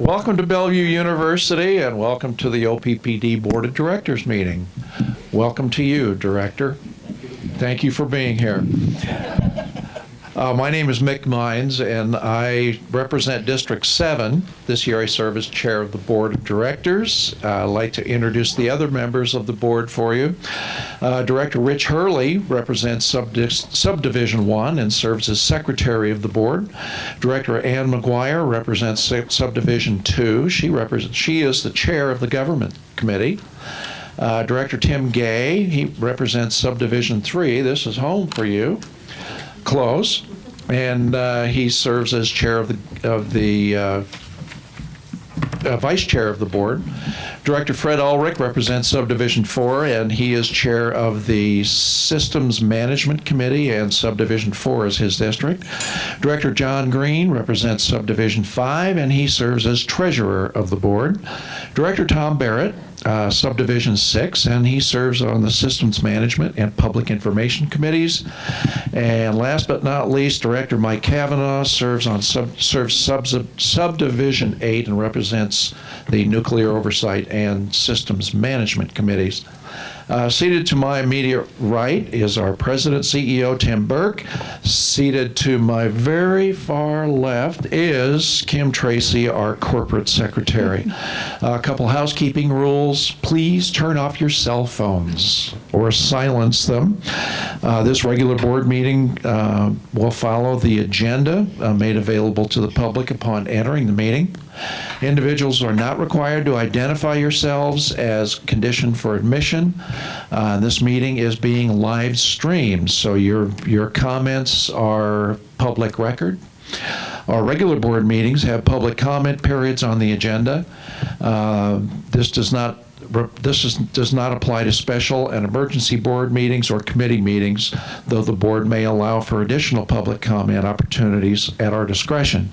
Welcome to Bellevue University and welcome to the OPPD Board of Directors meeting. Welcome to you, Director. Thank you for being here. My name is Mick Mines and I represent District 7. This year I serve as Chair of the Board of Directors. I'd like to introduce the other members of the board for you. Director Rich Hurley represents Subdivision 1 and serves as Secretary of the Board. Director Ann McGuire represents Subdivision 2. She is the Chair of the Government Committee. Director Tim Gay, he represents Subdivision 3. This is home for you. Close. And he serves as chair of the vice chair of the board. Director Fred Ulrich represents Subdivision 4, and he is chair of the Systems Management Committee, and Subdivision 4 is his district. Director John Green represents Subdivision 5, and he serves as treasurer of the board. Director Tom Barrett, Subdivision 6, and he serves on the Systems Management and Public Information Committees. And last but not least, Director Mike Cavanaugh serves Subdivision 8 and represents the Nuclear Oversight and Systems Management Committees. Seated to my immediate right is our President CEO, Tim Burke. Seated to my very far left is Kim Tracy, our Corporate Secretary. A couple housekeeping rules. Please turn off your cell phones or silence them. This regular board meeting will follow the agenda made available to the public upon entering the meeting. Individuals are not required to identify yourselves as condition for admission. This meeting is being live streamed, so your comments are public record. Our regular board meetings have public comment periods on the agenda. This does not apply to special and emergency board meetings or committee meetings, though the board may allow for additional public comment opportunities at our discretion.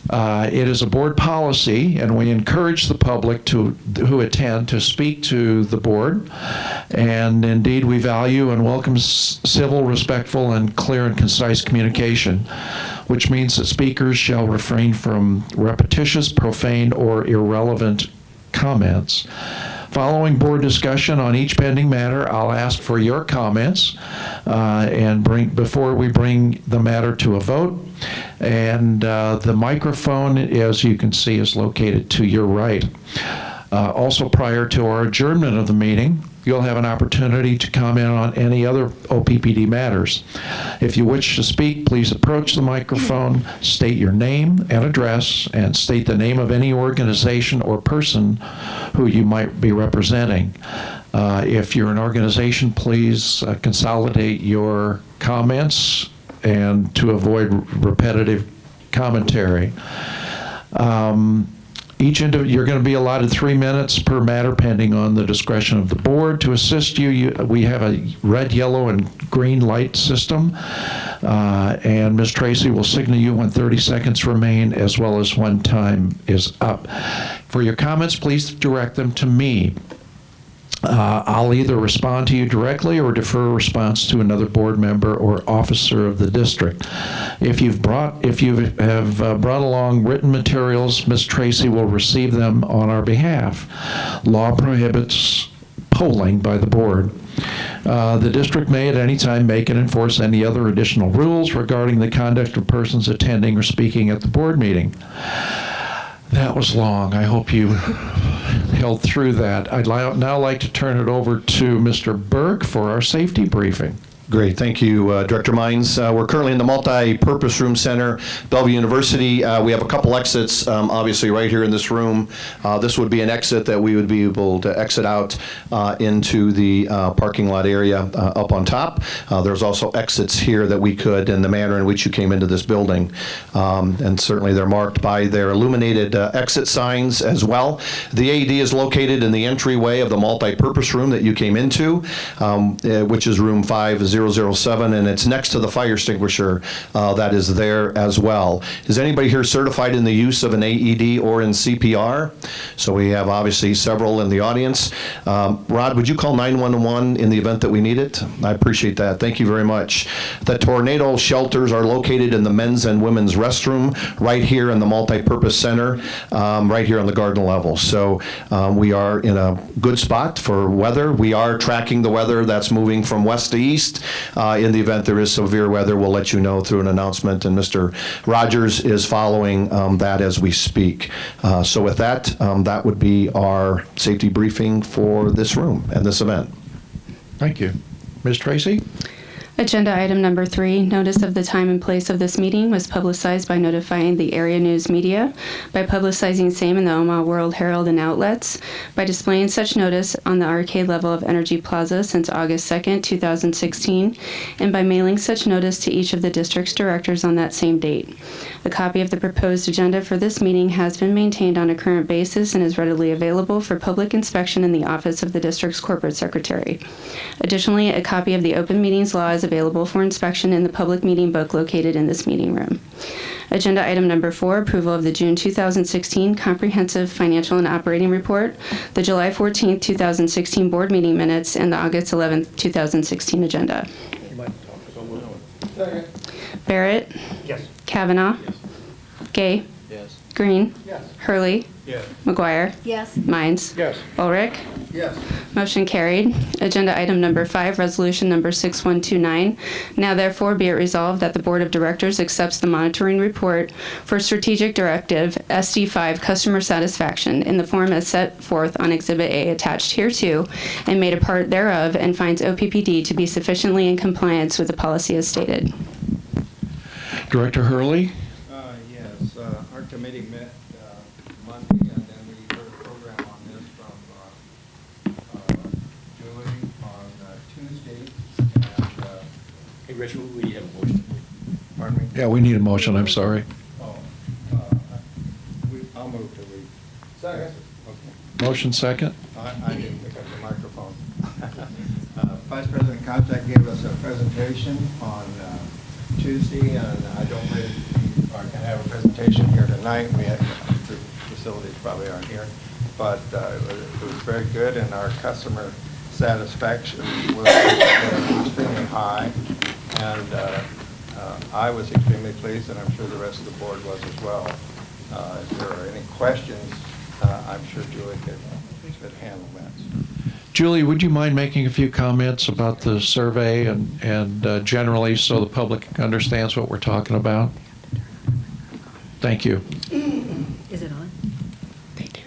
It is a board policy, and we encourage the public who attend to speak to the board. And indeed, we value and welcome civil, respectful, and clear and concise communication, which means that speakers shall refrain from repetitious, profane, or irrelevant comments. Following board discussion on each pending matter, I'll ask for your comments before we bring the matter to a vote. And the microphone, as you can see, is located to your right. Also, prior to our adjournment of the meeting, you'll have an opportunity to comment on any other OPPD matters. If you wish to speak, please approach the microphone, state your name and address, and state the name of any organization or person who you might be representing. If you're an organization, please consolidate your comments and to avoid repetitive commentary. You're going to be allotted 3 minutes per matter pending on the discretion of the board. To assist you, we have a red, yellow, and green light system. And Ms. Tracy will signal you when 30 seconds remain, as well as when time is up. For your comments, please direct them to me. I'll either respond to you directly or defer a response to another board member or officer of the district. If you have brought along written materials, Ms. Tracy will receive them on our behalf. Law prohibits polling by the board. The district may at any time make and enforce any other additional rules regarding the conduct of persons attending or speaking at the board meeting. That was long. I hope you held through that. I'd now like to turn it over to Mr. Burke for our safety briefing. Great, thank you, Director Mines. We're currently in the Multi-Purpose Room Center, Bellevue University. We have a couple exits, obviously right here in this room. This would be an exit that we would be able to exit out into the parking lot area up on top. There's also exits here that we could in the manner in which you came into this building. And certainly they're marked by their illuminated exit signs as well. The AED is located in the entryway of the multi-purpose room that you came into, which is room 501. 007, and it's next to the fire extinguisher that is there as well. Is anybody here certified in the use of an AED or in CPR? So we have obviously several in the audience. Rod, would you call 911 in the event that we need it? I appreciate that. Thank you very much. The tornado shelters are located in the men's and women's restroom right here in the multi-purpose center, right here on the garden level. So we are in a good spot for weather. We are tracking the weather that's moving from west to east. In the event there is severe weather, we'll let you know through an announcement, and Mr. Rogers is following that as we speak. So with that, that would be our safety briefing for this room and this event. Thank you. Ms. Tracy? Agenda item number 3, notice of the time and place of this meeting was publicized by notifying the area news media, by publicizing same in the Omaha World Herald and outlets, by displaying such notice on the arcade level of Energy Plaza since August 2nd, 2016, and by mailing such notice to each of the district's directors on that same date. A copy of the proposed agenda for this meeting has been maintained on a current basis and is readily available for public inspection in the office of the district's corporate secretary. Additionally, a copy of the open meetings law is available for inspection in the public meeting book located in this meeting room. Agenda item number 4, approval of the June 2016 Comprehensive Financial and Operating Report, the July 14th, 2016 board meeting minutes, and the August 11th, 2016 agenda. Barrett? Yes. Kavanaugh? Yes. Gay? Yes. Green? Yes. Hurley? Yes. McGuire? Yes. Mines? Yes. Ulrich? Yes. Motion carried. Agenda item number 5, resolution number 6129. Now therefore be it resolved that the Board of Directors accepts the monitoring report for Strategic Directive SD5 Customer Satisfaction in the form as set forth on Exhibit A attached hereto and made a part thereof, and finds OPPD to be sufficiently in compliance with the policy as stated. Director Hurley? Yes, our committee met Monday, and then we heard a program on this from Julie on Tuesday. And, Hey, Rich, we have a motion. pardon me? Yeah, we need a motion, I'm sorry. Oh, I'll move to leave. Second. Okay. Motion second? I didn't pick up the microphone. Vice President Contact gave us a presentation on Tuesday, and I don't really, or can have a presentation here tonight. We had, the facilities probably aren't here, but it was very good, and our customer satisfaction was extremely high, and I was extremely pleased, and I'm sure the rest of the board was as well. If there are any questions, I'm sure Julie could handle that. Julie, would you mind making a few comments about the survey and generally so the public understands what we're talking about? Thank you. Is it on? They do.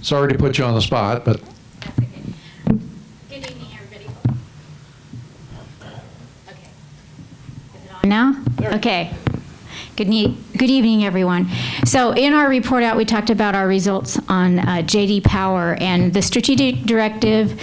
Sorry to put you on the spot, but That's okay. Good evening, everybody. Okay. Is it on now? Okay. Good evening, everyone. So in our report out, we talked about our results on JD Power, and the strategic directive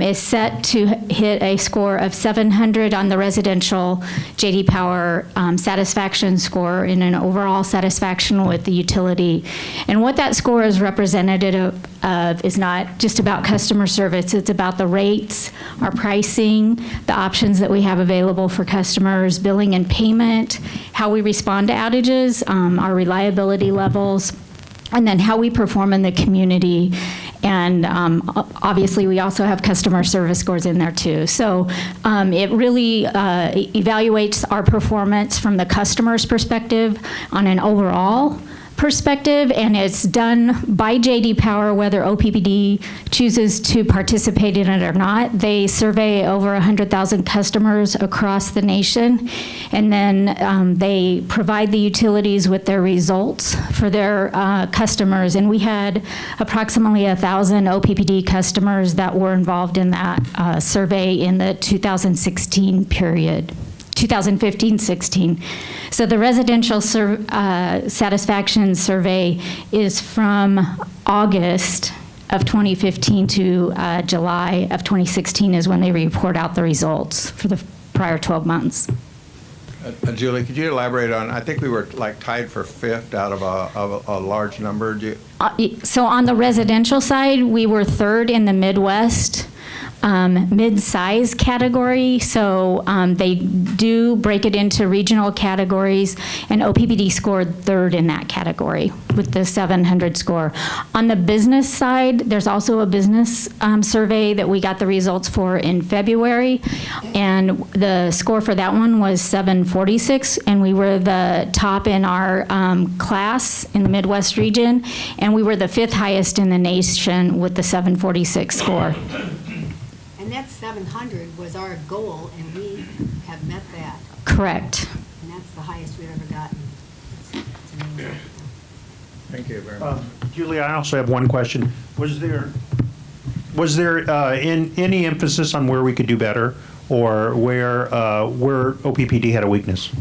is set to hit a score of 700 on the residential JD Power satisfaction score in an overall satisfaction with the utility. And what that score is representative of is not just about customer service, it's about the rates, our pricing, the options that we have available for customers, billing and payment, how we respond to outages, our reliability levels, and then how we perform in the community. And obviously, we also have customer service scores in there too. So it really evaluates our performance from the customer's perspective on an overall perspective, and it's done by JD Power, whether OPPD chooses to participate in it or not. They survey over 100,000 customers across the nation, and then they provide the utilities with their results for their customers. And we had approximately 1,000 OPPD customers that were involved in that survey in the 2016 period. 2015-16. So the residential satisfaction survey is from August of 2015 to July of 2016 is when they report out the results for the prior 12 months. Julie, could you elaborate on, I think we were like tied for 5th out of a large number. So on the residential side, we were 3rd in the Midwest. mid-size category. So they do break it into regional categories, and OPPD scored third in that category with the 700 score. On the business side, there's also a business survey that we got the results for in February, and the score for that one was 746, and we were the top in our class in the Midwest region, and we were the 5th highest in the nation with the 746 score. And that 700 was our goal, and we have met that. Correct. And that's the highest we've ever gotten. It's amazing. Thank you very much. Julie, I also have one question. Was there any emphasis on where we could do better, or where OPPD had a weakness?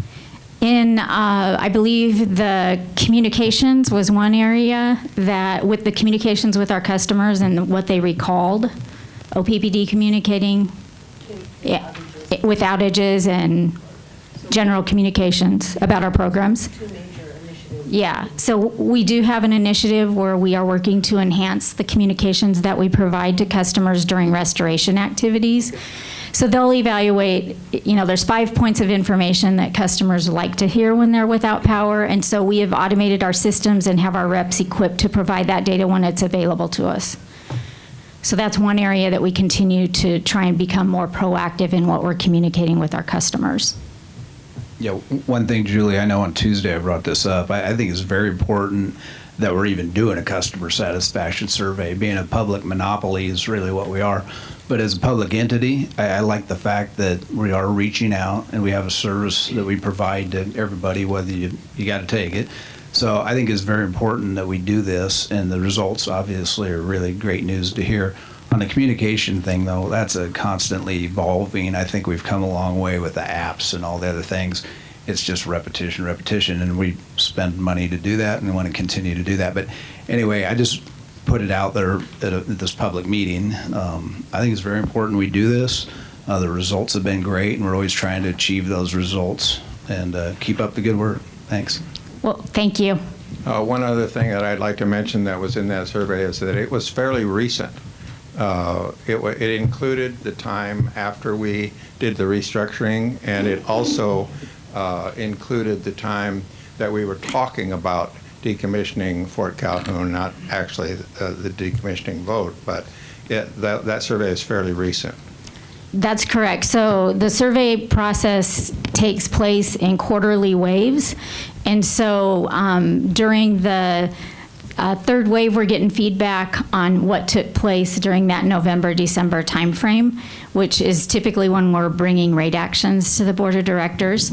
In, I believe the communications was one area that, with the communications with our customers and what they recalled, OPPD communicating with outages and general communications about our programs. Yeah, so we do have an initiative where we are working to enhance the communications that we provide to customers during restoration activities. So they'll evaluate, there's 5 points of information that customers like to hear when they're without power, and so we have automated our systems and have our reps equipped to provide that data when it's available to us. So that's one area that we continue to try and become more proactive in what we're communicating with our customers. Yeah, one thing, Julie, I know on Tuesday I brought this up. I think it's very important that we're even doing a customer satisfaction survey. Being a public monopoly is really what we are. But as a public entity, I like the fact that we are reaching out and we have a service that we provide to everybody, whether you got to take it. So I think it's very important that we do this, and the results obviously are really great news to hear. On the communication thing, though, that's a constantly evolving. I think we've come a long way with the apps and all the other things. It's just repetition, and we spend money to do that and we want to continue to do that. But anyway, I just put it out there at this public meeting. I think it's very important we do this. The results have been great, and we're always trying to achieve those results, and keep up the good work. Thanks. Well, thank you. One other thing that I'd like to mention that was in that survey is that it was fairly recent. It included the time after we did the restructuring, and it also included the time that we were talking about decommissioning Fort Calhoun, not actually the decommissioning vote, but that survey is fairly recent. That's correct. So the survey process takes place in quarterly waves. And so during the third wave, we're getting feedback on what took place during that November-December timeframe, which is typically when we're bringing rate actions to the Board of Directors.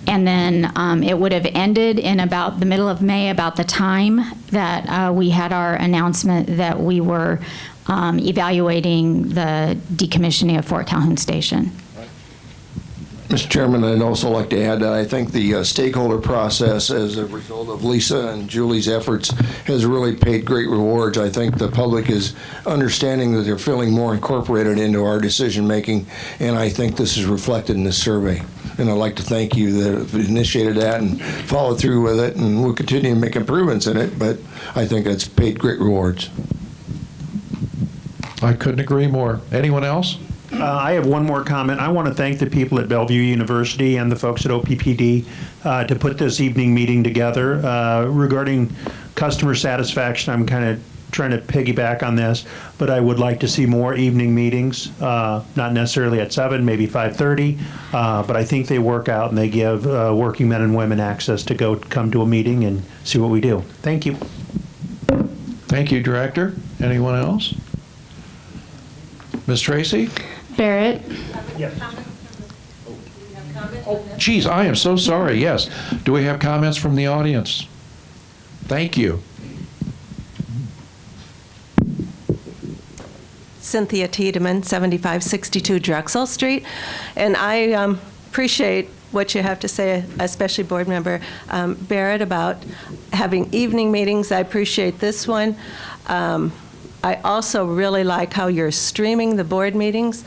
And then it would have ended in about the middle of May, about the time that we had our announcement that we were evaluating the decommissioning of Fort Calhoun Station. Mr. Chairman, I'd also like to add that I think the stakeholder process, as a result of Lisa and Julie's efforts, has really paid great rewards. I think the public is understanding that they're feeling more incorporated into our decision-making, and I think this is reflected in this survey. And I'd like to thank you that have initiated that and followed through with it, and we'll continue to make improvements in it, but I think it's paid great rewards. I couldn't agree more. Anyone else? I have one more comment. I want to thank the people at Bellevue University and the folks at OPPD to put this evening meeting together. Regarding customer satisfaction, I'm kind of trying to piggyback on this, but I would like to see more evening meetings, not necessarily at 7, maybe 5:30, but I think they work out and they give working men and women access to come to a meeting and see what we do. Thank you. Thank you, Director. Anyone else? Ms. Tracy? Barrett? Yes. Geez, I am so sorry. Yes. Do we have comments from the audience? Thank you. Cynthia Tiedemann, 7562 Drexel Street. And I appreciate what you have to say, especially Board Member Barrett, about having evening meetings. I appreciate this one. I also really like how you're streaming the board meetings.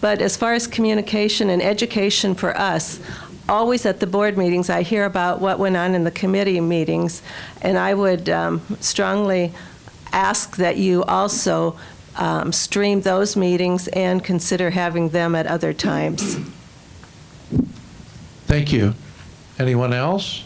But as far as communication and education for us, always at the board meetings, I hear about what went on in the committee meetings, and I would strongly ask that you also stream those meetings and consider having them at other times. Thank you. Anyone else?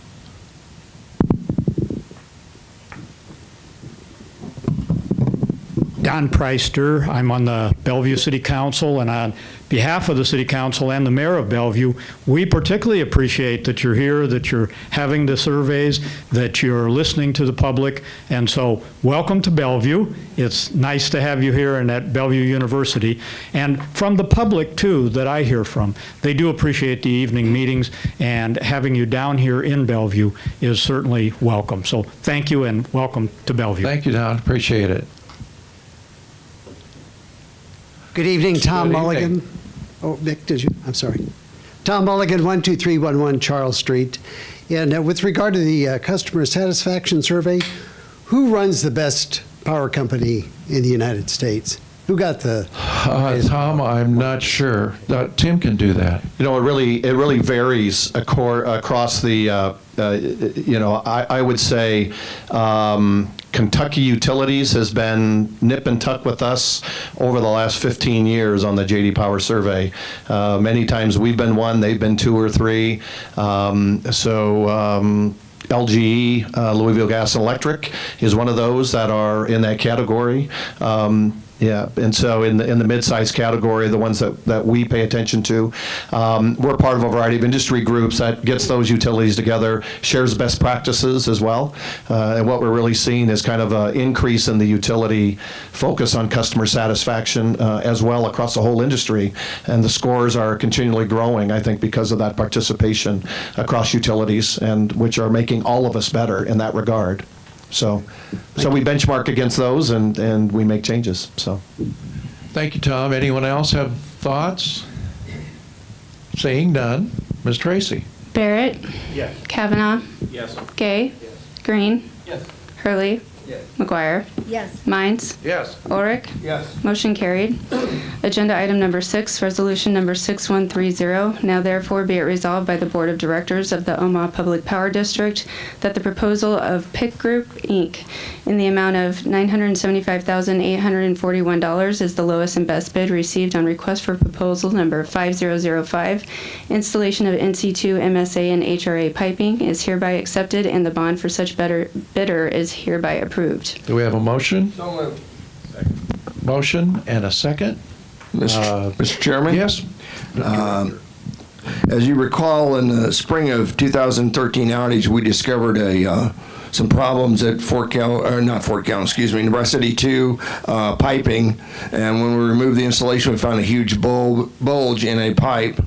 Don Preister. I'm on the Bellevue City Council, and on behalf of the City Council and the Mayor of Bellevue, we particularly appreciate that you're here, that you're having the surveys, that you're listening to the public, and so welcome to Bellevue. It's nice to have you here and at Bellevue University. And from the public, too, that I hear from, they do appreciate the evening meetings, and having you down here in Bellevue is certainly welcome. So thank you and welcome to Bellevue. Thank you, Don. Appreciate it. Good evening, Tom Good Mulligan. evening. Oh, Nick, did you? I'm sorry. Tom Mulligan, 12311 Charles Street. And with regard to the customer satisfaction survey, who runs the best power company in the United States? Who got the? Tom, I'm not sure. Tim can do that. You know, it really varies across the. I would say Kentucky Utilities has been nip and tuck with us over the last 15 years on the J.D. Power survey. Many times we've been one, they've been two or three. LGE, Louisville Gas and Electric, is one of those that are in that category. Yeah, and so in the mid-size category, the ones that we pay attention to, we're part of a variety of industry groups that gets those utilities together, shares best practices as well. And what we're really seeing is kind of an increase in the utility focus on customer satisfaction as well across the whole industry. And the scores are continually growing, I think, because of that participation across utilities, and which are making all of us better in that regard. So we benchmark against those, and we make changes. So, Thank you, Tom. Anyone else have thoughts? Seeing none. Ms. Tracy? Barrett? Yes. Kavanaugh? Yes. Gay? Green? Yes. Hurley? Yes. McGuire? Yes. Mines? Yes. Ulrich? Yes. Motion carried. Agenda item number 6, resolution number 6130. Now therefore be it resolved by the Board of Directors of the Omaha Public Power District that the proposal of Pick Group, Inc. in the amount of $975,841 is the lowest and best bid received on request for proposal number 5005. Installation of NC2 MSA and HRA piping is hereby accepted, and the bond for such bidder is hereby approved. Do we have a motion? So moved. Motion and a second? Mr. Chairman? Yes? As you recall, in the spring of 2013 outage, we discovered some problems at Nebraska City 2 piping, and when we removed the installation, we found a huge bulge in a pipe.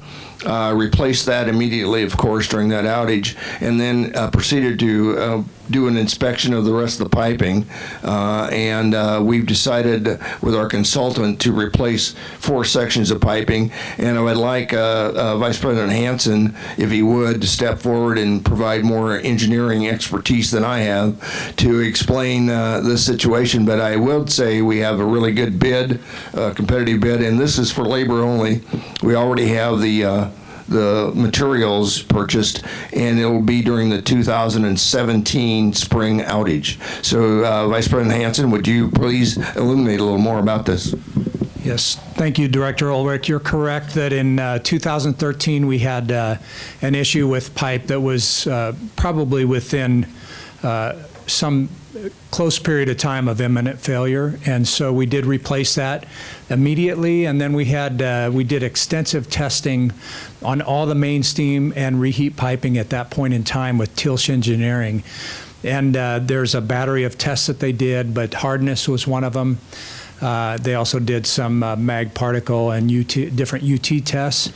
Replaced that immediately, of course, during that outage, and then proceeded to do an inspection of the rest of the piping. And we've decided with our consultant to replace 4 sections of piping. And I would like Vice President Hansen, if he would, to step forward and provide more engineering expertise than I have to explain this situation. But I will say we have a really good bid, competitive bid, and this is for labor only. We already have the materials purchased, and it will be during the 2017 spring outage. So, Vice President Hansen, would you please illuminate a little more about this? Yes, thank you, Director Ulrich. You're correct that in 2013 we had an issue with pipe that was probably within some close period of time of imminent failure, and so we did replace that immediately. And then we did extensive testing on all the main steam and reheat piping at that point in time with Tilsch Engineering. And there's a battery of tests that they did, but hardness was one of them. They also did some mag particle and different UT tests.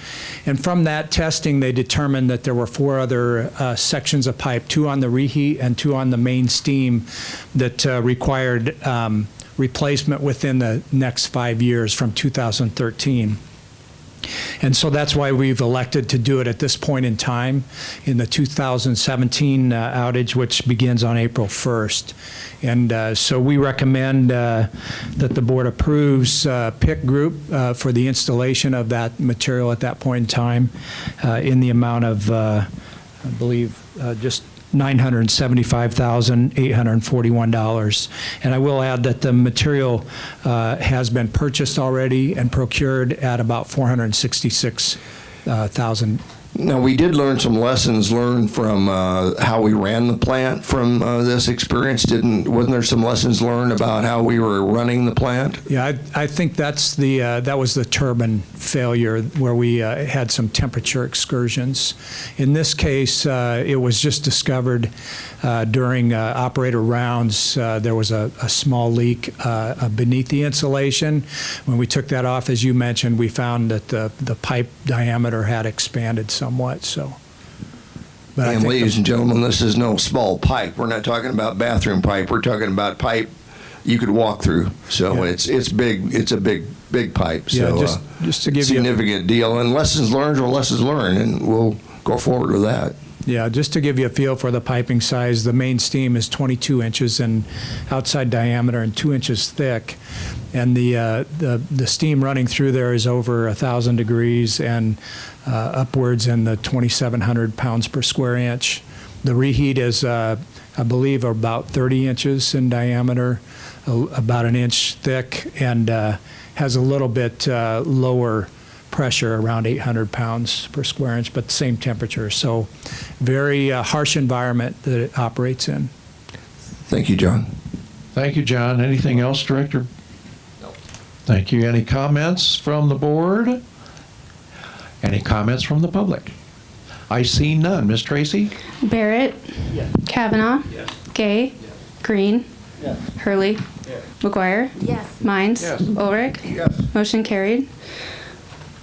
And from that testing, they determined that there were 4 other sections of pipe, 2 on the reheat and 2 on the main steam, that required replacement within the next 5 years from 2013. And so that's why we've elected to do it at this point in time in the 2017 outage, which begins on April 1st. And so we recommend that the board approves Pick Group for the installation of that material at that point in time in the amount of, I believe, just $975,841. And I will add that the material has been purchased already and procured at about $466,000. Now, we did learn some lessons learned from how we ran the plant from this experience. Wasn't there some lessons learned about how we were running the plant? Yeah, I think that was the turbine failure where we had some temperature excursions. In this case, it was just discovered during operator rounds. There was a small leak beneath the insulation. When we took that off, as you mentioned, we found that the pipe diameter had expanded somewhat. So, but And ladies and gentlemen, this is no small pipe. We're not talking about bathroom pipe. We're talking about pipe you could walk through. So Yeah. it's big. It's a big pipe. Yeah, So just to give you significant deal. And lessons learned are lessons learned, and we'll go forward with that. Yeah, just to give you a feel for the piping size, the main steam is 22 inches in outside diameter and 2 inches thick, and the steam running through there is over 1,000 degrees and upwards in the 2,700 pounds per square inch. The reheat is, I believe, about 30 inches in diameter, about an inch thick, and has a little bit lower pressure, around 800 pounds per square inch, but same temperature. So very harsh environment that it operates in. Thank you, John. Thank you, John. Anything else, Director? No. Thank you. Any comments from the board? Any comments from the public? I see none. Ms. Tracy? Barrett? Yes. Kavanaugh? Yes. Gay? Green? Yes. Hurley? Yes. McGuire? Yes. Mines? Yes. Ulrich? Yes. Motion carried.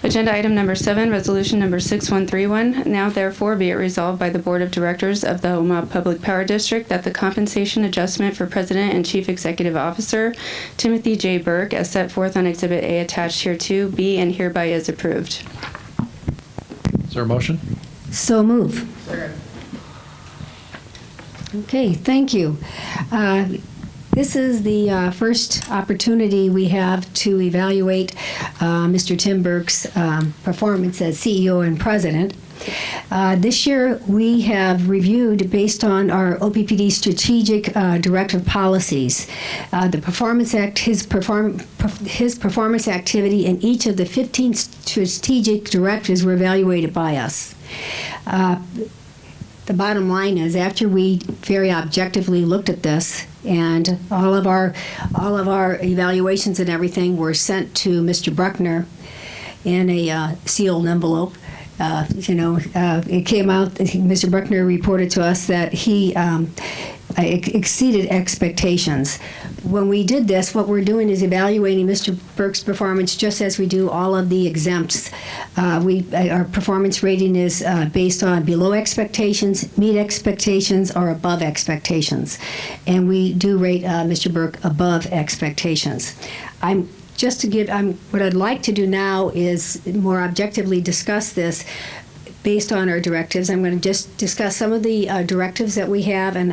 Agenda item number 7, resolution number 6131. Now therefore be it resolved by the Board of Directors of the Omaha Public Power District that the compensation adjustment for President and Chief Executive Officer Timothy J. Burke, as set forth on Exhibit A attached hereto, be and hereby is approved. Is there a motion? So move. Okay, thank you. This is the first opportunity we have to evaluate Mr. Tim Burke's performance as CEO and President. This year, we have reviewed, based on our OPPD strategic directive policies, the Performance Act, his performance activity in each of the 15 strategic directives were evaluated by us. The bottom line is, after we very objectively looked at this, and all of our evaluations and everything were sent to Mr. Bruckner in a sealed envelope. It came out, Mr. Bruckner reported to us that he exceeded expectations. When we did this, what we're doing is evaluating Mr. Burke's performance just as we do all of the exempts. Our performance rating is based on below expectations, meet expectations, or above expectations. And we do rate Mr. Burke above expectations. What I'd like to do now is more objectively discuss this based on our directives. I'm going to just discuss some of the directives that we have and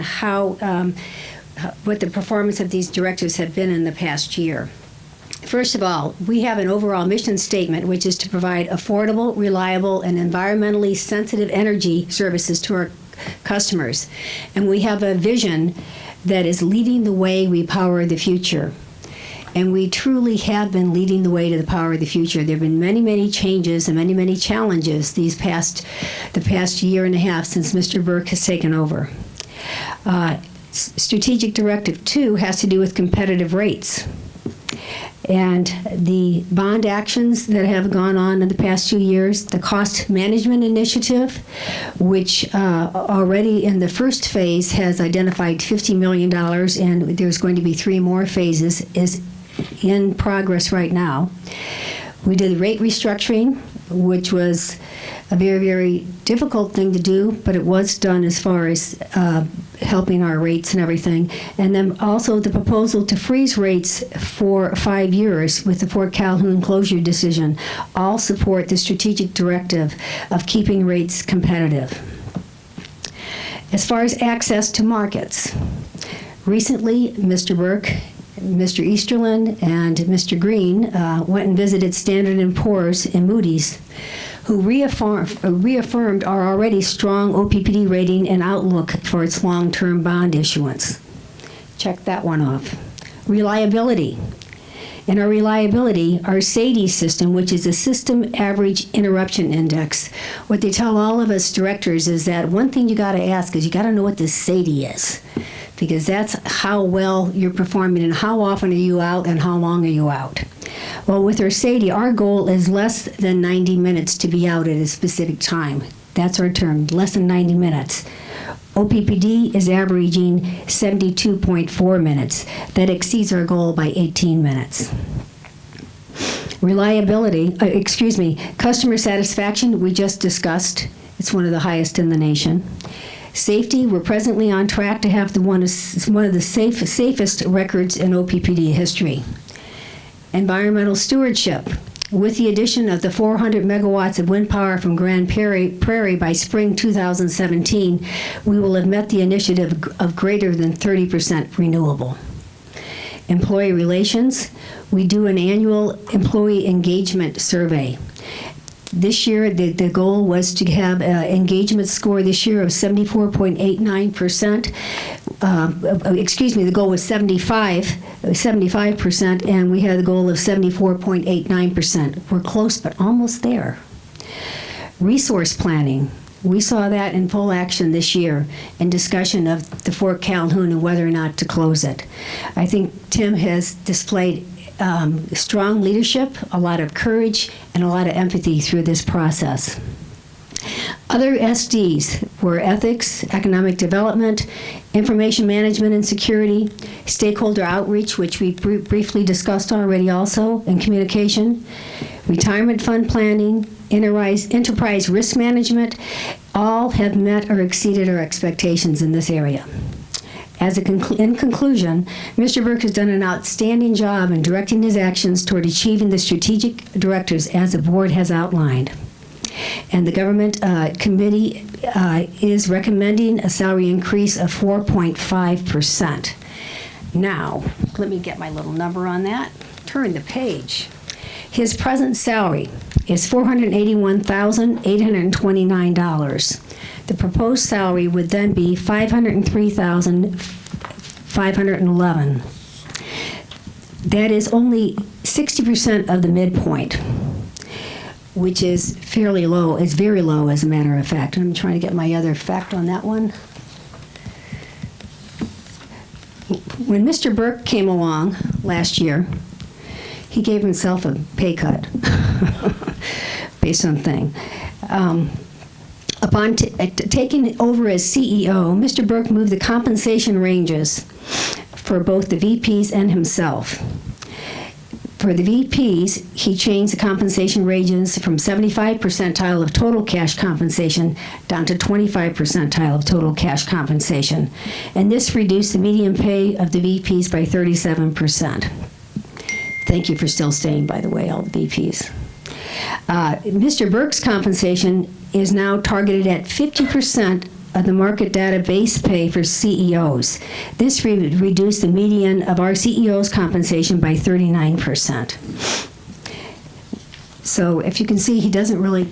what the performance of these directives have been in the past year. First of all, we have an overall mission statement, which is to provide affordable, reliable, and environmentally sensitive energy services to our customers. And we have a vision that is leading the way we power the future. And we truly have been leading the way to the power of the future. There have been many, many changes and many, many challenges the past year and a half since Mr. Burke has taken over. Strategic Directive 2 has to do with competitive rates. And the bond actions that have gone on in the past 2 years, the cost management initiative, which already in the first phase has identified $50 million, and there's going to be 3 more phases, is in progress right now. We did rate restructuring, which was a very, very difficult thing to do, but it was done as far as helping our rates and everything. And then also the proposal to freeze rates for 5 years with the Fort Calhoun closure decision all support the strategic directive of keeping rates competitive. As far as access to markets, recently Mr. Burke, Mr. Easterland, and Mr. Green went and visited Standard & Poor's and Moody's who reaffirmed our already strong OPPD rating and outlook for its long-term bond issuance. Check that one off. Reliability. In our reliability, our SAIDI system, which is a System Average Interruption Index, what they tell all of us directors is that one thing you got to ask is you got to know what the SAIDI is, because that's how well you're performing and how often are you out and how long are you out. Well, with our SAIDI, our goal is less than 90 minutes to be out at a specific time. That's our term, less than 90 minutes. OPPD is averaging 72.4 minutes. That exceeds our goal by 18 minutes. Reliability, customer satisfaction, we just discussed. It's one of the highest in the nation. Safety, we're presently on track to have one of the safest records in OPPD history. Environmental stewardship. With the addition of the 400 megawatts of wind power from Grand Prairie by spring 2017, we will have met the initiative of greater than 30% renewable. Employee relations, we do an annual employee engagement survey. This year, the goal was to have an engagement score this year of 74.89%. The goal was 75%, and we had a goal of 74.89%. We're close, but almost there. Resource planning. We saw that in full action this year in discussion of the Fort Calhoun and whether or not to close it. I think Tim has displayed strong leadership, a lot of courage, and a lot of empathy through this process. Other SDs were ethics, economic development, information management and security, stakeholder outreach, which we briefly discussed already also, and communication, retirement fund planning, enterprise risk management, all have met or exceeded our expectations in this area. In conclusion, Mr. Burke has done an outstanding job in directing his actions toward achieving the strategic directives as the board has outlined. And the government committee is recommending a salary increase of 4.5%. Now, let me get my little number on that. Turn the page. His present salary is $481,829. The proposed salary would then be $503,511. That is only 60% of the midpoint, which is fairly low. It's very low, as a matter of fact. I'm trying to get my other fact on that one. When Mr. Burke came along last year, he gave himself a pay cut based on thing. Upon taking over as CEO, Mr. Burke moved the compensation ranges for both the VPs and himself. For the VPs, he changed the compensation ranges from 75 percentile of total cash compensation down to 25 percentile of total cash compensation. And this reduced the median pay of the VPs by 37%. Thank you for still staying, by the way, all the VPs. Mr. Burke's compensation is now targeted at 50% of the market data base pay for CEOs. This reduced the median of our CEO's compensation by 39%. So if you can see, he doesn't really,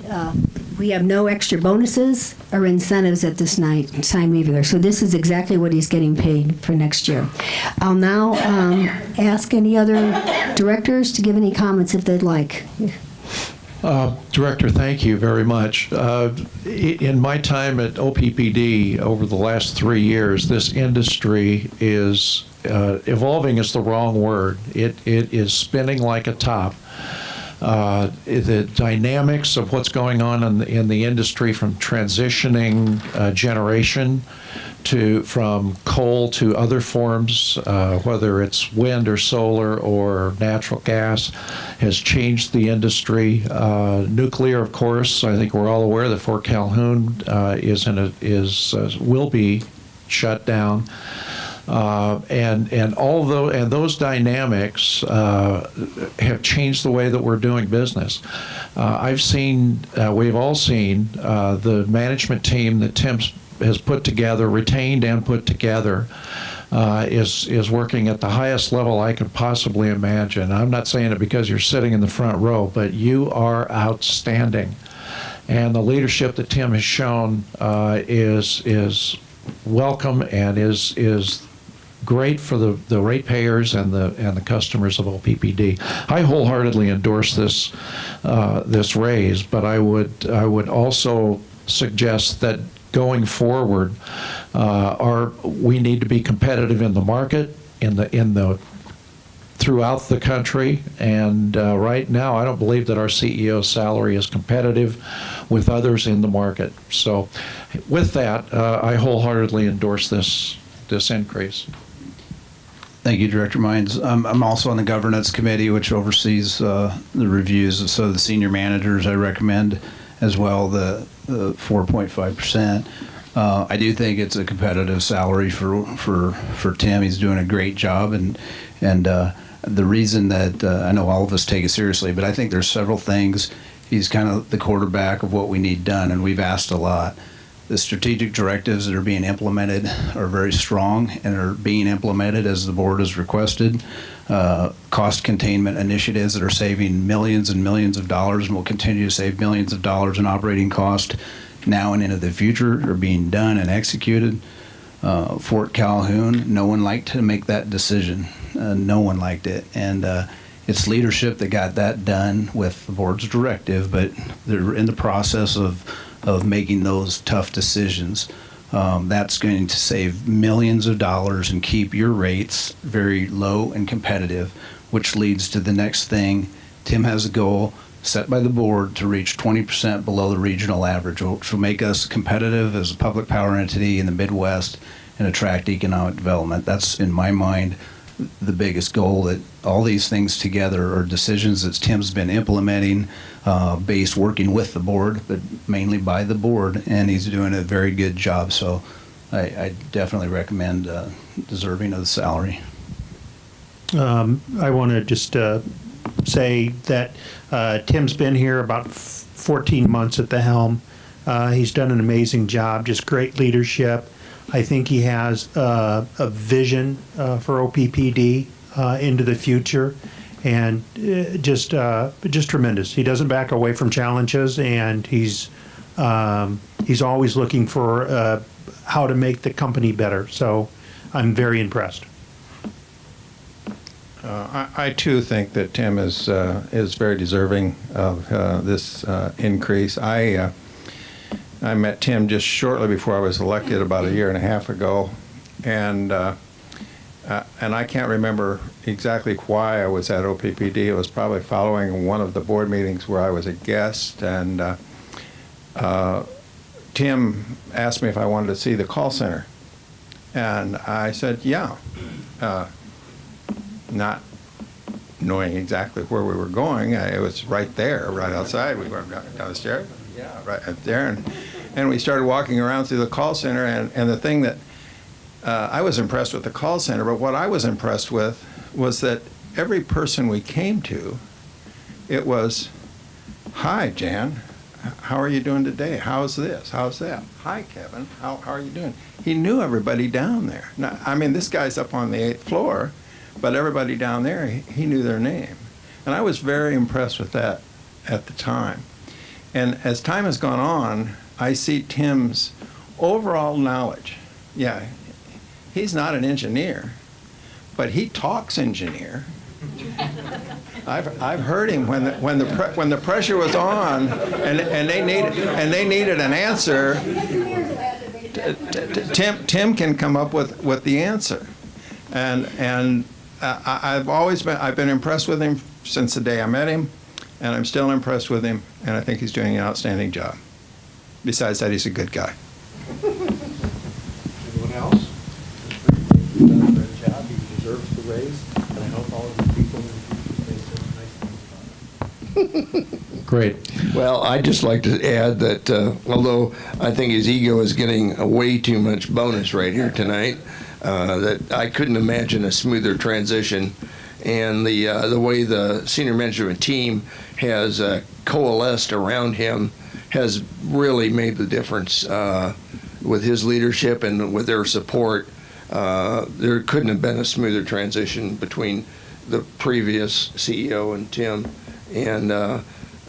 we have no extra bonuses or incentives at this time either. So this is exactly what he's getting paid for next year. I'll now ask any other directors to give any comments if they'd like. Director, thank you very much. In my time at OPPD over the last 3 years, this industry is evolving is the wrong word. It is spinning like a top. The dynamics of what's going on in the industry, from transitioning generation from coal to other forms, whether it's wind or solar or natural gas, has changed the industry. Nuclear, of course, I think we're all aware that Fort Calhoun will be shut down. And those dynamics have changed the way that we're doing business. We've all seen the management team that Tim has put together, retained and put together, is working at the highest level I could possibly imagine. I'm not saying it because you're sitting in the front row, but you are outstanding. And the leadership that Tim has shown is welcome and is great for the ratepayers and the customers of OPPD. I wholeheartedly endorse this raise, but I would also suggest that going forward, we need to be competitive in the market, throughout the country, and right now I don't believe that our CEO's salary is competitive with others in the market. So with that, I wholeheartedly endorse this increase. Thank you, Director Mines. I'm also on the governance committee, which oversees the reviews. So the senior managers, I recommend as well the 4.5%. I do think it's a competitive salary for Tim. He's doing a great job, and the reason that I know all of us take it seriously, but I think there's several things. He's kind of the quarterback of what we need done, and we've asked a lot. The strategic directives that are being implemented are very strong and are being implemented as the board has requested. Cost containment initiatives that are saving millions and millions of dollars and will continue to save millions of dollars in operating cost now and into the future are being done and executed. Fort Calhoun, no one liked to make that decision. No one liked it. And it's leadership that got that done with the board's directive, but they're in the process of making those tough decisions. That's going to save millions of dollars and keep your rates very low and competitive, which leads to the next thing. Tim has a goal set by the board to reach 20% below the regional average, which will make us competitive as a public power entity in the Midwest and attract economic development. That's, in my mind, the biggest goal. That all these things together are decisions that Tim's been implementing, based working with the board, but mainly by the board, and he's doing a very good job. So I definitely recommend deserving of the salary. I want to just say that Tim's been here about 14 months at the helm. He's done an amazing job, just great leadership. I think he has a vision for OPPD into the future, and just tremendous. He doesn't back away from challenges, and he's always looking for how to make the company better. So I'm very impressed. I too think that Tim is very deserving of this increase. I met Tim just shortly before I was elected, about a year and a half ago, and I can't remember exactly why I was at OPPD. It was probably following one of the board meetings where I was a guest, and Tim asked me if I wanted to see the call center, and I said, yeah, not knowing exactly where we were going. It was right there, right outside. We went down the stairs. Yeah, right up there, and we started walking around through the call center, and the thing that I was impressed with the call center, but what I was impressed with was that every person we came to, it was, hi, Jan, how are you doing today? How's this? How's that? Hi, Kevin, how are you doing? He knew everybody down there. Now, I mean, this guy's up on the 8th floor, but everybody down there, he knew their name. And I was very impressed with that at the time. And as time has gone on, I see Tim's overall knowledge. Yeah, he's not an engineer, but he talks engineer. I've heard him when the pressure was on, and they needed an answer. Tim can come up with the answer, and I've been impressed with him since the day I met him. And I'm still impressed with him, and I think he's doing an outstanding job. Besides that, he's a good guy. Anyone else? He's done a great job. He deserves the raise, and I hope all of the people in the future say nice things about him. Great. Well, I'd just like to add that although I think his ego is getting way too much bonus right here tonight, that I couldn't imagine a smoother transition. And the way the senior management team has coalesced around him has really made the difference with his leadership and with their support. There couldn't have been a smoother transition between the previous CEO and Tim. And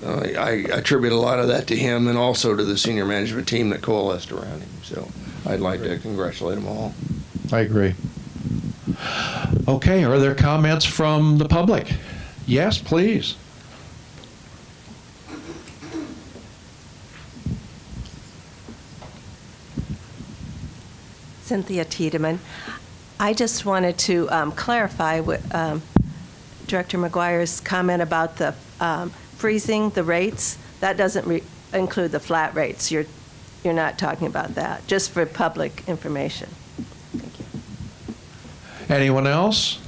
I attribute a lot of that to him and also to the senior management team that coalesced around him. So I'd like to congratulate them all. I agree. Okay, are there comments from the public? Yes, please. Cynthia Tiedemann. I just wanted to clarify what Director McGuire's comment about the freezing the rates. That doesn't include the flat rates. You're not talking about that, just for public information. Thank you. Anyone else?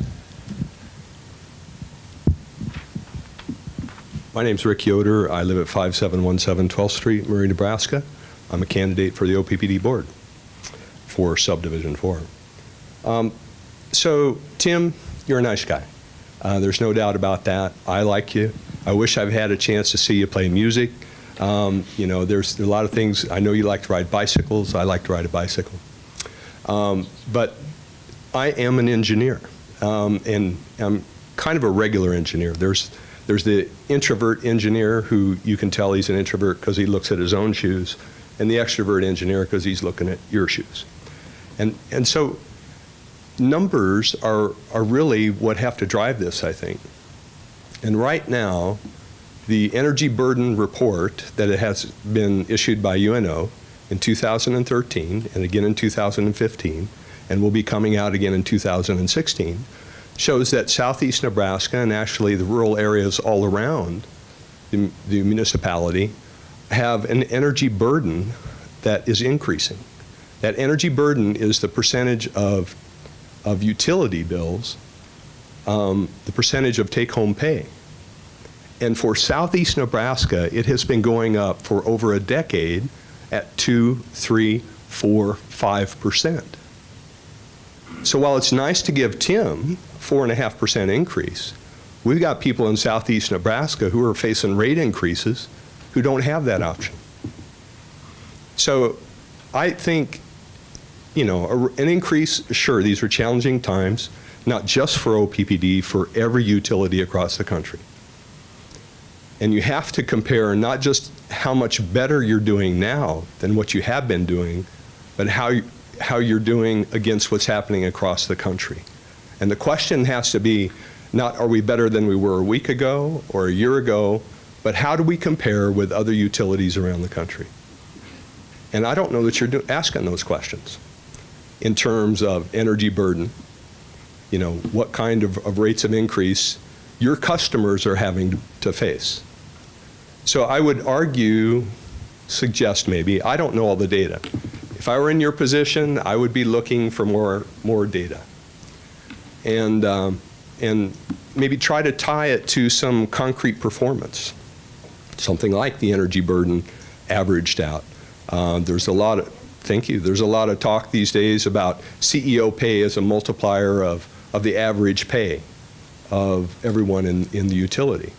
My name's Rick Yoder. I live at 5717 12th Street, Murray, Nebraska. I'm a candidate for the OPPD board for Subdivision 4. So, Tim, you're a nice guy. There's no doubt about that. I like you. I wish I've had a chance to see you play music. You know, there's a lot of things. I know you like to ride bicycles. I like to ride a bicycle. But I am an engineer, and I'm kind of a regular engineer. There's the introvert engineer who you can tell he's an introvert because he looks at his own shoes, and the extrovert engineer because he's looking at your shoes. And so numbers are really what have to drive this, I think. And right now, the energy burden report that it has been issued by UNO in 2013 and again in 2015 and will be coming out again in 2016 shows that southeast Nebraska and actually the rural areas all around the municipality have an energy burden that is increasing. That energy burden is the percentage of utility bills, the percentage of take-home pay. And for southeast Nebraska, it has been going up for over a decade at 2, 3, 4, 5%. So while it's nice to give Tim 4.5% increase, we've got people in southeast Nebraska who are facing rate increases who don't have that option. So I think, you know, an increase, sure, these are challenging times, not just for OPPD, for every utility across the country. And you have to compare not just how much better you're doing now than what you have been doing, but how you're doing against what's happening across the country. And the question has to be not are we better than we were a week ago or a year ago, but how do we compare with other utilities around the country? And I don't know that you're asking those questions in terms of energy burden, you know, what kind of rates of increase your customers are having to face. So I would suggest maybe, I don't know all the data. If I were in your position, I would be looking for more data. And maybe try to tie it to some concrete performance, something like the energy burden averaged out. There's a lot of talk these days about CEO pay as a multiplier of the average pay of everyone in the utility.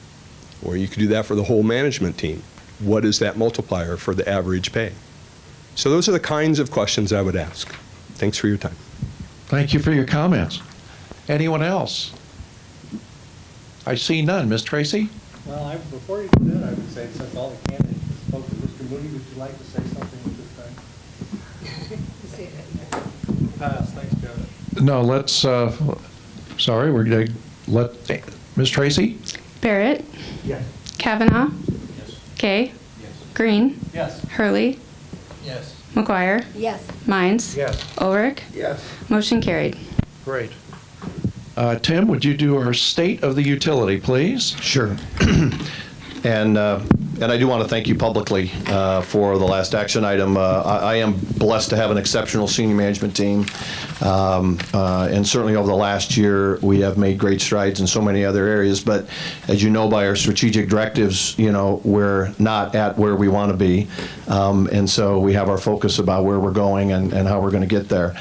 Or you could do that for the whole management team. What is that multiplier for the average pay? So those are the kinds of questions I would ask. Thanks for your time. Thank you for your comments. Anyone else? I see none. Ms. Tracy? Well, before you do that, I would say, since all the candidates spoke to Mr. Moody, would you like to say something at this time? Pass. Thanks, Joe. No, let's, sorry, we're going to let Ms. Tracy? Barrett? Yes. Kavanaugh? Yes. Gay? Green? Yes. Hurley? Yes. McGuire? Yes. Mines? Yes. Ulrich? Yes. Motion carried. Great. Tim, would you do our state of the utility, please? Sure. And I do want to thank you publicly for the last action item. I am blessed to have an exceptional senior management team. And certainly over the last year, we have made great strides in so many other areas. But as you know, by our strategic directives, you know, we're not at where we want to be. And so we have our focus about where we're going and how we're going to get there.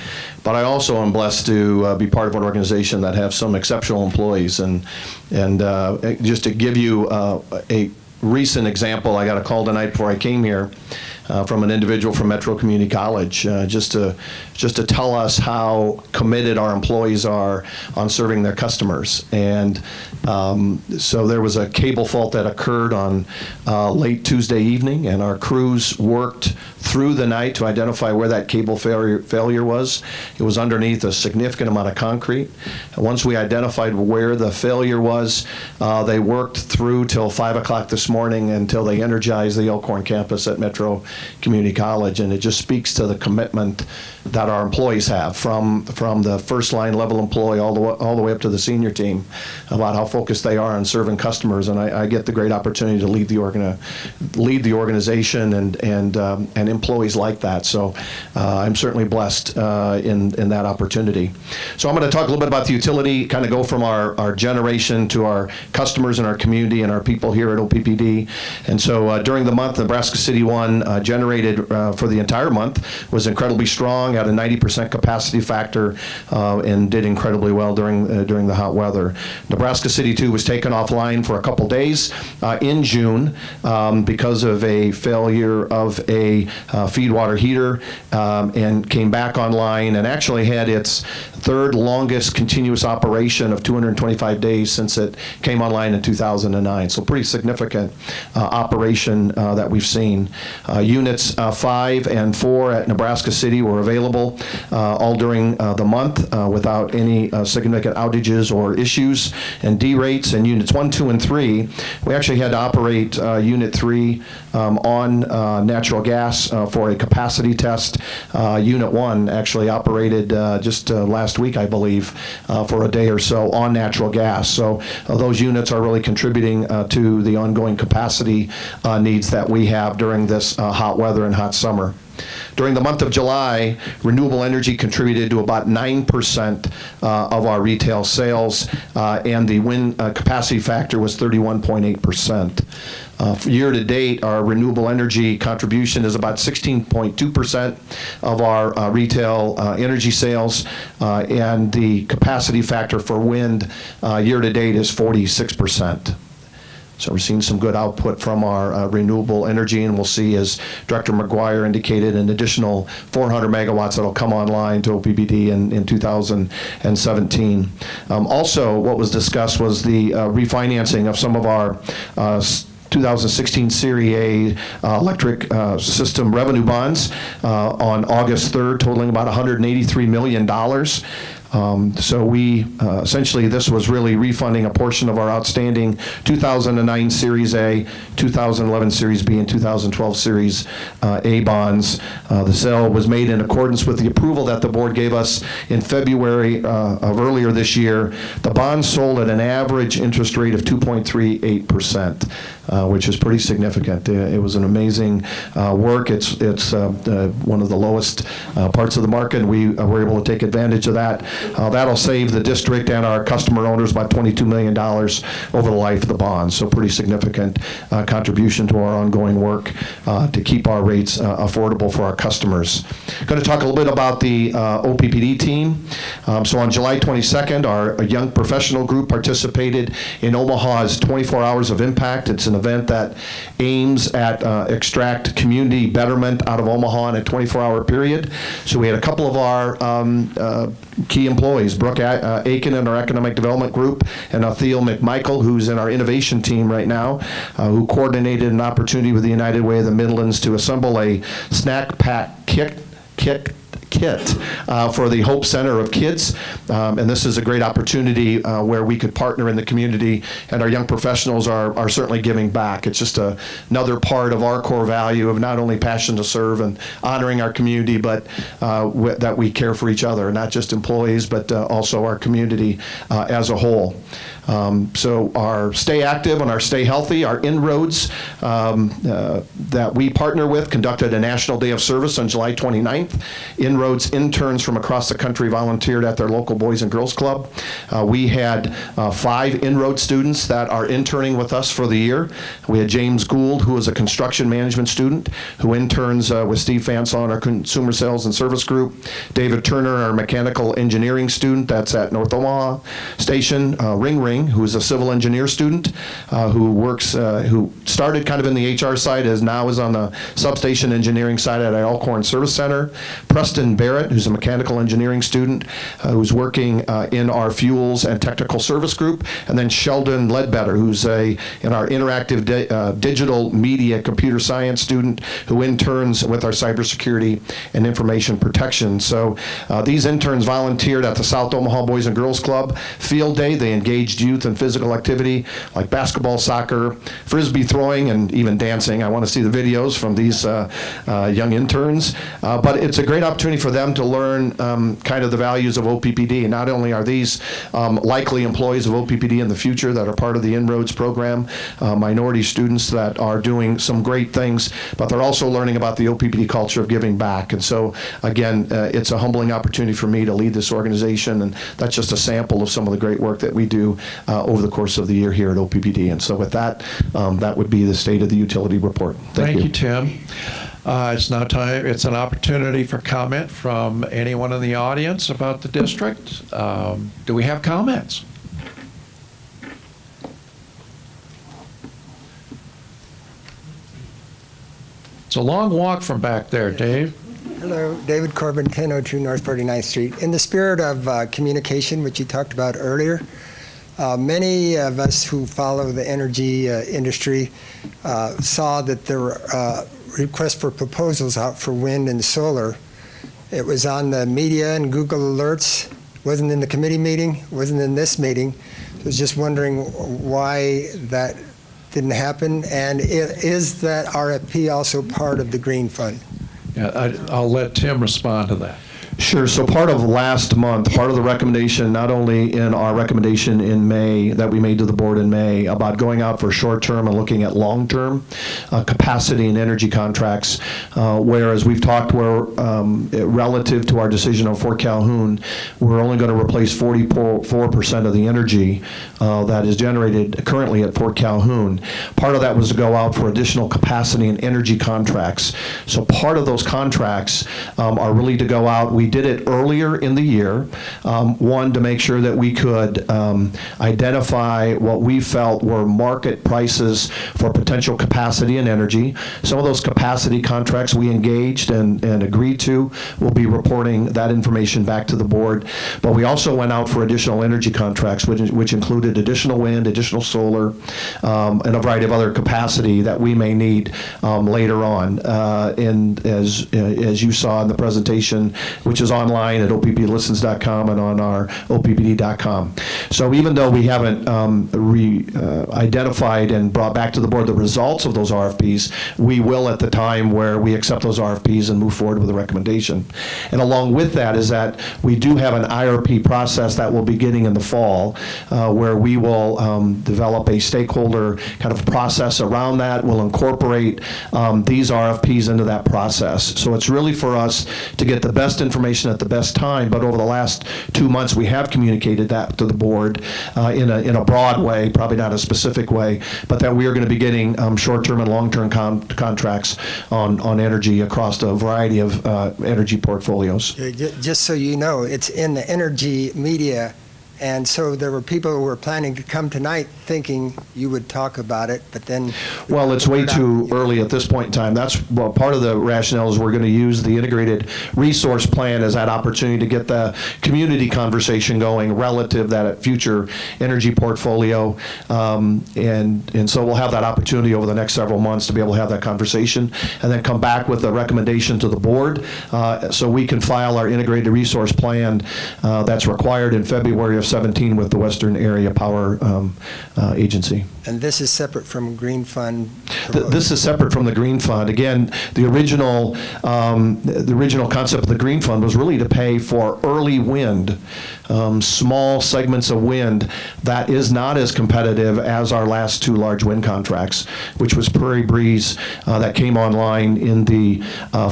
But I also am blessed to be part of an organization that have some exceptional employees. And just to give you a recent example, I got a call tonight before I came here from an individual from Metro Community College, just to tell us how committed our employees are on serving their customers. And so there was a cable fault that occurred on late Tuesday evening, and our crews worked through the night to identify where that cable failure was. It was underneath a significant amount of concrete. And once we identified where the failure was, they worked through till 5 o'clock this morning until they energized the Elkhorn campus at Metro Community College. And it just speaks to the commitment that our employees have, from the first line level employee all the way up to the senior team, about how focused they are on serving customers. And I get the great opportunity to lead the organization and employees like that. So I'm certainly blessed in that opportunity. So I'm going to talk a little bit about the utility, kind of go from our generation to our customers and our community and our people here at OPPD. And so during the month, Nebraska City 1 generated for the entire month was incredibly strong, had a 90% capacity factor, and did incredibly well during the hot weather. Nebraska City 2 was taken offline for a couple days in June because of a failure of a feed water heater, and came back online and actually had its third longest continuous operation of 225 days since it came online in 2009. So pretty significant operation that we've seen. Units 5 and 4 at Nebraska City were available all during the month without any significant outages or issues and derates. And units 1, 2, and 3, we actually had to operate Unit 3 on natural gas for a capacity test. Unit 1 actually operated just last week, I believe, for a day or so on natural gas. So those units are really contributing to the ongoing capacity needs that we have during this hot weather and hot summer. During the month of July, renewable energy contributed to about 9% of our retail sales, and the wind capacity factor was 31.8%. Year to date, our renewable energy contribution is about 16.2% of our retail energy sales, and the capacity factor for wind year to date is 46%. So we're seeing some good output from our renewable energy, and we'll see, as Director McGuire indicated, an additional 400 megawatts that will come online to OPPD in 2017. Also, what was discussed was the refinancing of some of our 2016 Series A electric system revenue bonds on August 3rd, totaling about $183 million. So we, essentially, this was really refunding a portion of our outstanding 2009 Series A, 2011 Series B, and 2012 Series A bonds. The sale was made in accordance with the approval that the board gave us in February of earlier this year. The bonds sold at an average interest rate of 2.38%, which is pretty significant. It was an amazing work. It's one of the lowest parts of the market, and we were able to take advantage of that. That'll save the district and our customer owners about $22 million over the life of the bonds. So pretty significant contribution to our ongoing work to keep our rates affordable for our customers. Going to talk a little bit about the OPPD team. So on July 22nd, our young professional group participated in Omaha's 24 Hours of Impact. It's an event that aims at extract community betterment out of Omaha in a 24-hour period. So we had a couple of our key employees, Brooke Aiken in our Economic Development Group, and Thiel McMichael, who's in our innovation team right now, who coordinated an opportunity with the United Way of the Midlands to assemble a snack pack kit for the Hope Center of Kids. And this is a great opportunity where we could partner in the community, and our young professionals are certainly giving back. It's just another part of our core value of not only passion to serve and honoring our community, but that we care for each other, not just employees, but also our community as a whole. So our Stay Active and our Stay Healthy, our Inroads that we partner with, conducted a National Day of Service on July 29th. Inroads interns from across the country volunteered at their local Boys and Girls Club. We had 5 Inroad students that are interning with us for the year. We had James Gould, who is a construction management student, who interns with Steve Fansall in our Consumer Sales and Service Group. David Turner, our mechanical engineering student, that's at North Omaha Station. Ring Spring, who is a civil engineer student, who started kind of in the HR side, now is on the substation engineering side at Alcorn Service Center. Preston Barrett, who's a mechanical engineering student, who's working in our fuels and technical service group. And then Sheldon Ledbetter, who's in our interactive digital media computer science student who interns with our cybersecurity and information protection. So these interns volunteered at the South Omaha Boys and Girls Club Field Day. They engaged youth in physical activity like basketball, soccer, frisbee throwing, and even dancing. I want to see the videos from these young interns. But it's a great opportunity for them to learn kind of the values of OPPD. Not only are these likely employees of OPPD in the future that are part of the Inroads program, minority students that are doing some great things, but they're also learning about the OPPD culture of giving back. And so, again, it's a humbling opportunity for me to lead this organization, and that's just a sample of some of the great work that we do over the course of the year here at OPPD. And so with that, that would be the State of the Utility Report. Thank you. Tim. It's now time. It's an opportunity for comment from anyone in the audience about the district. Do we have comments? It's a long walk from back there, Dave. Hello, David Corbin, 1002 North 49th Street. In the spirit of communication, which you talked about earlier, many of us who follow the energy industry saw that there were requests for proposals out for wind and solar. It was on the media and Google Alerts. Wasn't in the committee meeting, wasn't in this meeting. I was just wondering why that didn't happen, and is that RFP also part of the Green Fund? Yeah, I'll let Tim respond to that. Sure. So part of last month, part of the recommendation, not only in our recommendation in May that we made to the board in May about going out for short-term and looking at long-term capacity and energy contracts, whereas we've talked where relative to our decision on Fort Calhoun, we're only going to replace 44% of the energy that is generated currently at Fort Calhoun. Part of that was to go out for additional capacity and energy contracts. So part of those contracts are really to go out. We did it earlier in the year, one, to make sure that we could identify what we felt were market prices for potential capacity and energy. Some of those capacity contracts we engaged and agreed to. We'll be reporting that information back to the board. But we also went out for additional energy contracts, which included additional wind, additional solar, and a variety of other capacity that we may need later on. And as you saw in the presentation, which is online at opplistens.com and on our OPPD.com. So even though we haven't identified and brought back to the board the results of those RFPs, we will at the time where we accept those RFPs and move forward with a recommendation. And along with that is that we do have an IRP process that will be beginning in the fall, where we will develop a stakeholder kind of process around that. We'll incorporate these RFPs into that process. So it's really for us to get the best information at the best time, but over the last 2 months we have communicated that to the board in a broad way, probably not a specific way, but that we are going to be getting short-term and long-term contracts on energy across a variety of energy portfolios. Just so you know, it's in the energy media, and so there were people who were planning to come tonight thinking you would talk about it, but then... Well, it's way too early at this point in time. That's part of the rationale is we're going to use the integrated resource plan as that opportunity to get the community conversation going relative to that future energy portfolio. And so we'll have that opportunity over the next several months to be able to have that conversation and then come back with a recommendation to the board so we can file our integrated resource plan that's required in February of 17 with the Western Area Power Agency. And this is separate from Green Fund? This is separate from the Green Fund. Again, the original concept of the Green Fund was really to pay for early wind, small segments of wind that is not as competitive as our last two large wind contracts, which was Prairie Breeze that came online in the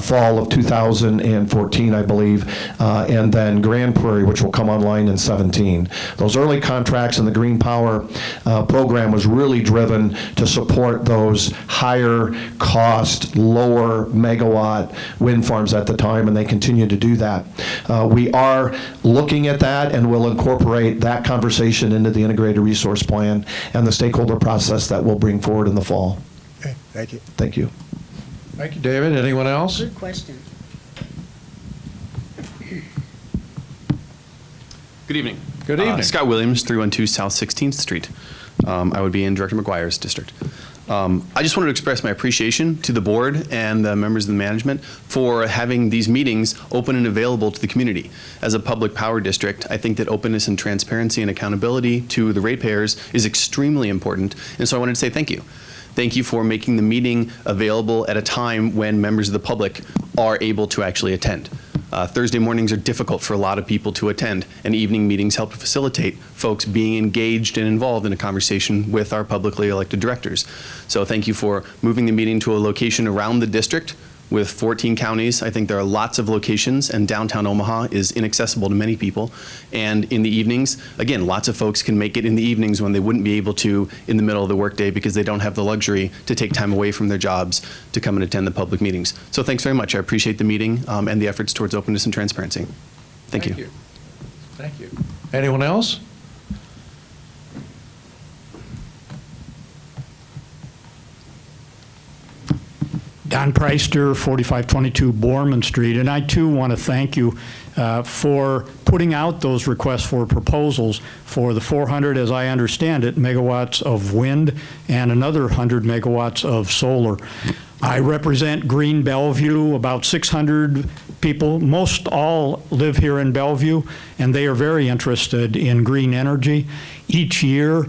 fall of 2014, I believe, and then Grand Prairie, which will come online in 17. Those early contracts in the Green Power program was really driven to support those higher cost, lower megawatt wind farms at the time, and they continue to do that. We are looking at that. that, and we'll incorporate that conversation into the integrated resource plan and the stakeholder process that we'll bring forward in the fall. Okay, thank you. Thank you. Thank you, David. Anyone else? Good question. Good evening. Good evening. Scott Williams, 312 South 16th Street. I would be in Director McGuire's district. I just wanted to express my appreciation to the board and the members of the management for having these meetings open and available to the community. As a public power district, I think that openness and transparency and accountability to the ratepayers is extremely important, and so I wanted to say thank you. Thank you for making the meeting available at a time when members of the public are able to actually attend. Thursday mornings are difficult for a lot of people to attend, and evening meetings help to facilitate folks being engaged and involved in a conversation with our publicly elected directors. So thank you for moving the meeting to a location around the district with 14 counties. I think there are lots of locations, and downtown Omaha is inaccessible to many people. And in the evenings, again, lots of folks can make it in the evenings when they wouldn't be able to in the middle of the workday because they don't have the luxury to take time away from their jobs to come and attend the public meetings. So thanks very much. I appreciate the meeting and the efforts towards openness and transparency. Thank you. Thank you. Anyone else? Don Preister, 4522 Borman Street, and I too want to thank you for putting out those requests for proposals for the 400, as I understand it, megawatts of wind and another 100 megawatts of solar. I represent Green Bellevue, about 600 people. Most all live here in Bellevue, and they are very interested in green energy. Each year,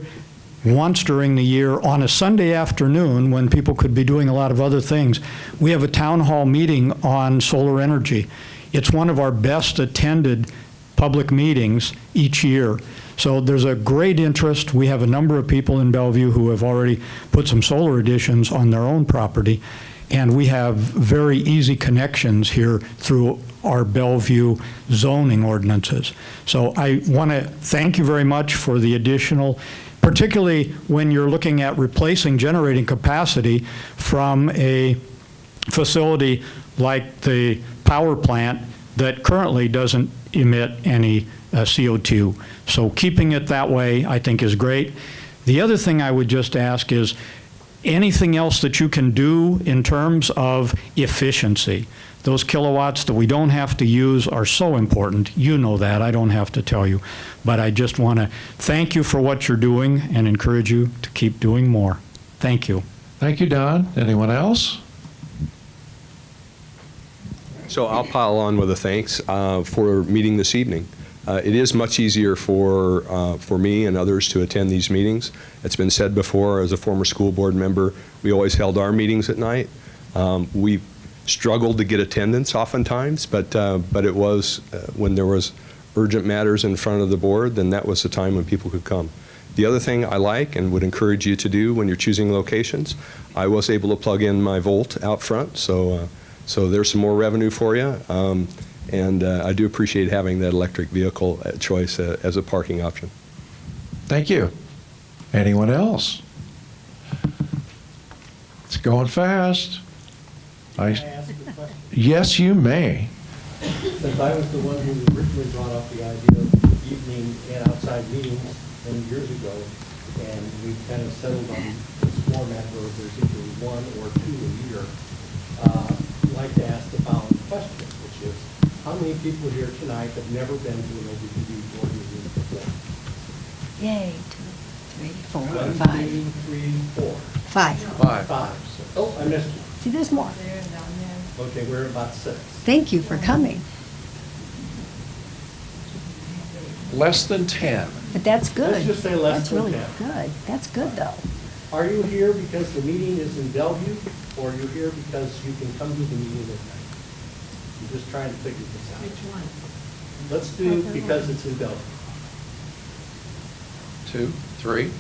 once during the year, on a Sunday afternoon when people could be doing a lot of other things, we have a town hall meeting on solar energy. It's one of our best attended public meetings each year. So there's a great interest. We have a number of people in Bellevue who have already put some solar additions on their own property, and we have very easy connections here through our Bellevue zoning ordinances. So I want to thank you very much for the additional, particularly when you're looking at replacing generating capacity from a facility like the power plant that currently doesn't emit any CO2. So keeping it that way, I think, is great. The other thing I would just ask is anything else that you can do in terms of efficiency. Those kilowatts that we don't have to use are so important. You know that. I don't have to tell you. But I just want to thank you for what you're doing and encourage you to keep doing more. Thank you. Thank you, Don. Anyone else? So I'll pile on with a thanks for meeting this evening. It is much easier for me and others to attend these meetings. It's been said before, as a former school board member, we always held our meetings at night. We struggled to get attendance oftentimes, but it was when there was urgent matters in front of the board, then that was the time when people could come. The other thing I like and would encourage you to do when you're choosing locations, I was able to plug in my Volt out front, so there's some more revenue for you. And I do appreciate having that electric vehicle choice as a parking option. Thank you. Anyone else? It's going fast. Can I ask a question? Yes, you may. Since I was the one who originally brought up the idea of evening and outside meetings many years ago, and we kind of settled on this format where there's either one or two a year, I'd like to ask the following question, which is, how many people here tonight have never been to an OPPD board meeting before? Yay, 2, 3, 4, 1, 5. 2, 3, 4. 5. Five. Oh, I missed you. See, there's more. Okay, we're at about 6. Thank you for coming. Less than 10. But that's good. Let's just say less That's than really 10. good. That's good, though. Are you here because the meeting is in Bellevue, or are you here because you can come to the meeting at night? I'm just trying to figure this out. Which one? Let's do because it's in Bellevue. 2, 3.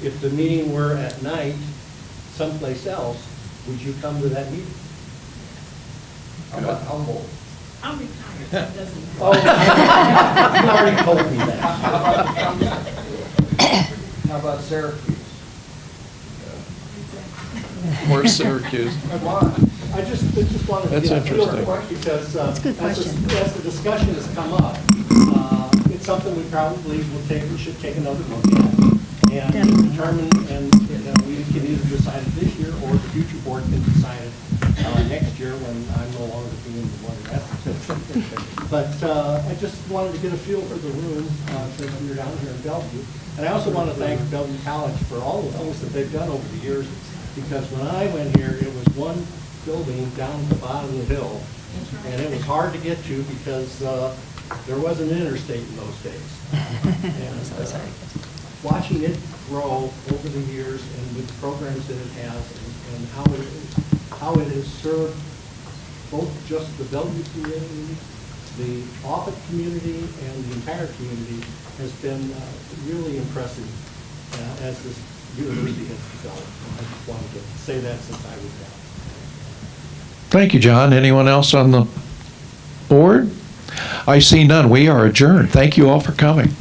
If the meeting were at night someplace else, would you come to that meeting? How about Humboldt? I'm retired, so it doesn't matter. Oh, you already told me that. How about Syracuse? Where's Syracuse? Come on. I just wanted to That's get a feel interesting. for it because That's a good question. as the discussion has come up, something we probably should take another look at and determine, and we can either decide it this year or the future board can decide it next year when I'm no longer being the one rep. But I just wanted to get a feel for the room since we were down here in Bellevue. And I also want to thank Bellevue College for all the things that they've done over the years, because when I went here, it was one building down at the bottom of the hill, and it was hard to get to because there wasn't an interstate in those days. And watching it grow over the years and with the programs that it has and how it has served both just the Bellevue community, the Offutt community, and the entire community has been really impressive as this university has developed. And I just wanted to say that since I was down. Thank you, John. Anyone else on the board? I see none. We are adjourned. Thank you all for coming.